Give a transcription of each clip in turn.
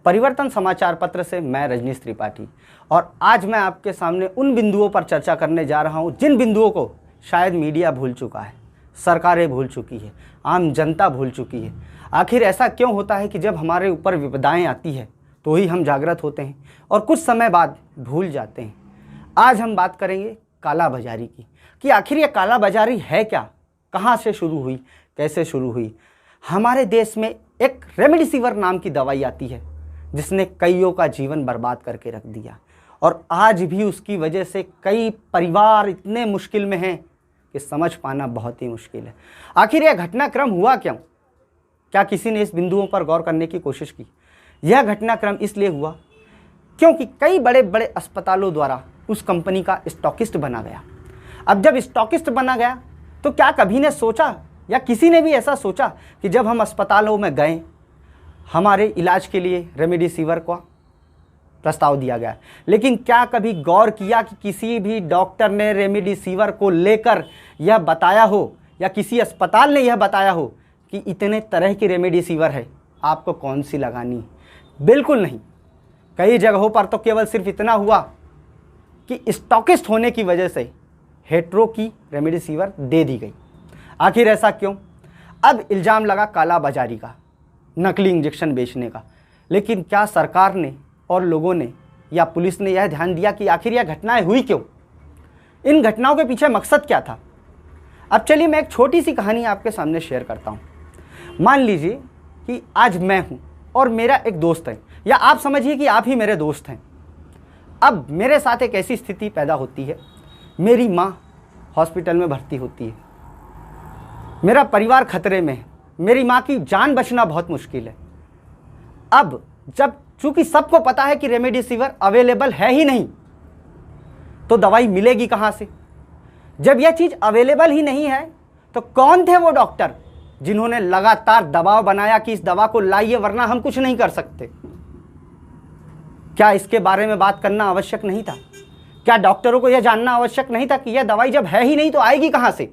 परिवर्तन समाचार पत्र से मैं रजनीश त्रिपाठी, और आज मैं आपके सामने उन बिंदुओं पर चर्चा करने जा रहा हूं जिन बिंदुओं को शायद मीडिया भूल चुका है, सरकारें भूल चुकी है, आम जनता भूल चुकी है। आखिर ऐसा क्यों होता है कि जब हमारे ऊपर विपदाएं आती है तो ही हम जागृत होते हैं और कुछ समय बाद भूल जाते हैं। आज हम बात करेंगे काला बाजारी की, कि आखिर ये काला बाजारी है क्या, कहाँ से शुरू हुई, कैसे शुरू हुई। हमारे देश में एक रेमडेसिविर नाम की दवाई आती है जिसने कईयों का जीवन बर्बाद करके रख दिया, और आज भी उसकी वजह से कई परिवार इतने मुश्किल में हैं कि समझ पाना बहुत ही मुश्किल है। आखिर यह घटनाक्रम हुआ क्यों? क्या किसी ने इस बिंदुओं पर गौर करने की कोशिश की? यह घटनाक्रम इसलिए हुआ क्योंकि कई बड़े बड़े अस्पतालों द्वारा उस कंपनी का स्टॉकिस्ट बना गया। अब जब स्टॉकिस्ट बना गया तो क्या कभी ने सोचा, या किसी ने भी ऐसा सोचा कि जब हम अस्पतालों में गए, हमारे इलाज के लिए रेमडेसिविर का प्रस्ताव दिया गया, लेकिन क्या कभी गौर किया कि किसी भी डॉक्टर ने रेमडेसिविर को लेकर यह बताया हो, या किसी अस्पताल ने यह बताया हो कि इतने तरह की रेमडेसिविर है, आपको कौन सी लगानी? बिल्कुल नहीं। कई जगहों पर तो केवल सिर्फ इतना हुआ कि स्टॉकिस्ट होने की वजह से हेट्रो की रेमडेसिविर दे दी गई। आखिर ऐसा क्यों? अब इल्ज़ाम लगा काला बाजारी का, नकली इंजेक्शन बेचने का, लेकिन क्या सरकार ने और लोगों ने या पुलिस ने यह ध्यान दिया कि आखिर यह घटनाएं हुई क्यों? इन घटनाओं के पीछे मकसद क्या था? अब चलिए मैं एक छोटी सी कहानी आपके सामने शेयर करता हूँ। मान लीजिए कि आज मैं हूँ और मेरा एक दोस्त है, या आप समझिए कि आप ही मेरे दोस्त हैं। अब मेरे साथ एक ऐसी स्थिति पैदा होती है, मेरी माँ हॉस्पिटल में भर्ती होती है, मेरा परिवार खतरे में है, मेरी माँ की जान बचना बहुत मुश्किल है। अब जब चूंकि सबको पता है कि रेमडेसिविर अवेलेबल है ही नहीं, तो दवाई मिलेगी कहाँ से? जब यह चीज़ अवेलेबल ही नहीं है तो कौन थे वो डॉक्टर जिन्होंने लगातार दबाव बनाया कि इस दवा को लाइए वरना हम कुछ नहीं कर सकते? क्या इसके बारे में बात करना आवश्यक नहीं था? क्या डॉक्टरों को यह जानना आवश्यक नहीं था कि यह दवाई जब है ही नहीं तो आएगी कहाँ से?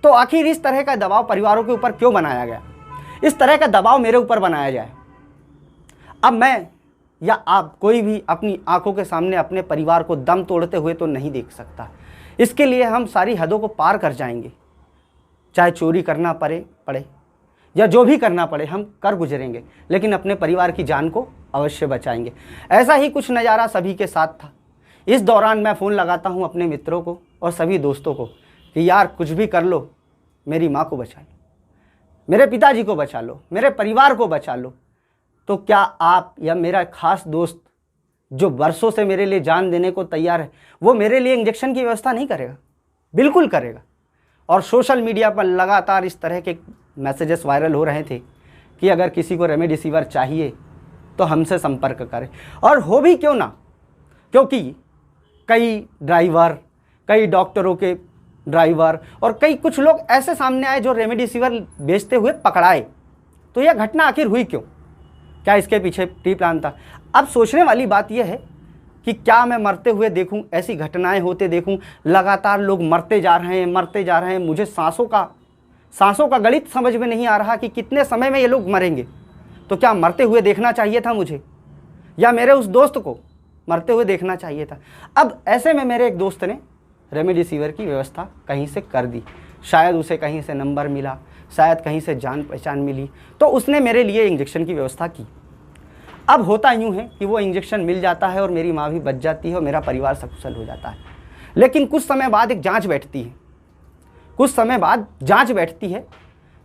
तो आखिर इस तरह का दबाव परिवारों के ऊपर क्यों बनाया गया? इस तरह का दबाव मेरे ऊपर बनाया जाए। अब मैं या आप कोई भी अपनी आंखों के सामने अपने परिवार को दम तोड़ते हुए तो नहीं देख सकता। इसके लिए हम सारी हदों को पार कर जाएंगे, चाहे चोरी करना पड़े या जो भी करना पड़े हम कर गुजरेंगे, लेकिन अपने परिवार की जान को अवश्य बचाएंगे। ऐसा ही कुछ नज़ारा सभी के साथ था। इस दौरान मैं फ़ोन लगाता हूँ अपने मित्रों को और सभी दोस्तों को कि यार कुछ भी कर लो, मेरी माँ को बचा लो, मेरे पिताजी को बचा लो, मेरे परिवार को बचा लो। तो क्या आप या मेरा खास दोस्त जो वर्षों से मेरे लिए जान देने को तैयार है, वो मेरे लिए इंजेक्शन की व्यवस्था नहीं करेगा? बिल्कुल करेगा। और सोशल मीडिया पर लगातार इस तरह के मैसेजेस वायरल हो रहे थे कि अगर किसी को रेमडेसिविर चाहिए तो हमसे संपर्क करें। और हो भी क्यों ना, क्योंकि कई ड्राइवर, कई डॉक्टरों के ड्राइवर और कई कुछ लोग ऐसे सामने आए जो रेमडेसिविर बेचते हुए पकड़ाए। तो यह घटना आखिर हुई क्यों? क्या इसके पीछे प्री प्लान था? अब सोचने वाली बात यह है कि क्या मैं मरते हुए देखूं, ऐसी घटनाएं होते देखूं, लगातार लोग मरते जा रहे हैं। मुझे सांसों का गणित समझ में नहीं आ रहा कि कितने समय में ये लोग मरेंगे। तो क्या मरते हुए देखना चाहिए था मुझे, या मेरे उस दोस्त को मरते हुए देखना चाहिए था? अब ऐसे में मेरे एक दोस्त ने रेमडेसिविर की व्यवस्था कहीं से कर दी। शायद उसे कहीं से नंबर मिला, शायद कहीं से जान पहचान मिली, तो उसने मेरे लिए इंजेक्शन की व्यवस्था की। अब होता यूँ है कि वो इंजेक्शन मिल जाता है और मेरी माँ भी बच जाती है और मेरा परिवार सकुशल हो जाता है। लेकिन कुछ समय बाद एक जांच बैठती है,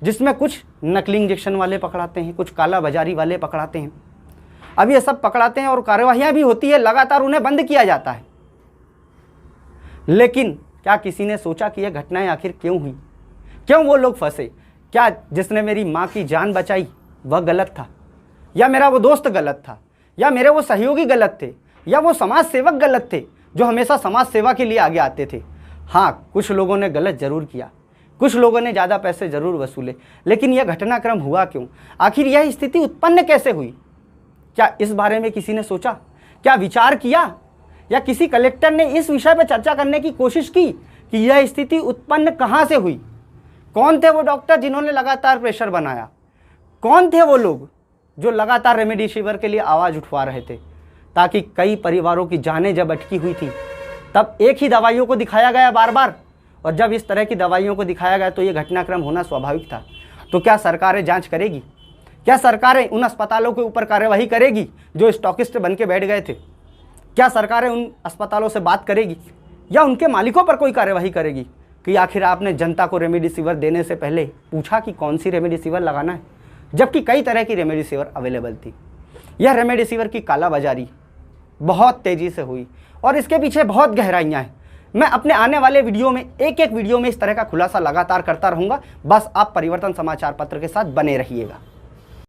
जिसमें कुछ नकली इंजेक्शन वाले पकड़ाते हैं, कुछ काला बाजारी वाले पकड़ाते हैं। अब ये सब पकड़ाते हैं और कार्यवाहियाँ भी होती है, लगातार उन्हें बंद किया जाता है। लेकिन क्या किसी ने सोचा कि यह घटनाएं आखिर क्यों हुई? क्यों वो लोग फंसे? क्या जिसने मेरी माँ की जान बचाई वह गलत था, या मेरा वो दोस्त गलत था, या मेरे वो सहयोगी गलत थे, या वो समाज सेवक गलत थे जो हमेशा समाज सेवा के लिए आगे आते थे? हाँ, कुछ लोगों ने गलत जरूर किया, कुछ लोगों ने ज़्यादा पैसे जरूर वसूले, लेकिन यह घटनाक्रम हुआ क्यों? आखिर यह स्थिति उत्पन्न कैसे हुई? क्या इस बारे में किसी ने सोचा? क्या विचार किया? या किसी कलेक्टर ने इस विषय पर चर्चा करने की कोशिश की कि यह स्थिति उत्पन्न कहाँ से हुई? कौन थे वो डॉक्टर जिन्होंने लगातार प्रेशर बनाया? कौन थे वो लोग जो लगातार रेमडेसिविर के लिए आवाज़ उठवा रहे थे, ताकि कई परिवारों की जानें जब अटकी हुई थी तब एक ही दवाइयों को दिखाया गया बार बार, और जब इस तरह की दवाइयों को दिखाया गया तो ये घटनाक्रम होना स्वाभाविक था। तो क्या सरकारें जांच करेगी? क्या सरकारें उन अस्पतालों के ऊपर कार्यवाही करेगी जो स्टॉकिस्ट बन के बैठ गए थे? क्या सरकारें उन अस्पतालों से बात करेगी या उनके मालिकों पर कोई कार्यवाही करेगी कि आखिर आपने जनता को रेमडेसिविर देने से पहले पूछा कि कौन सी रेमडेसिविर लगाना है, जबकि कई तरह की रेमडेसिविर अवेलेबल थी। यह रेमडेसिविर की कालाबाजारी बहुत तेज़ी से हुई और इसके पीछे बहुत गहराइयाँ हैं। मैं अपने आने वाले वीडियो में एक वीडियो में इस तरह का खुलासा लगातार करता रहूँगा। बस आप परिवर्तन समाचार पत्र के साथ बने रहिएगा।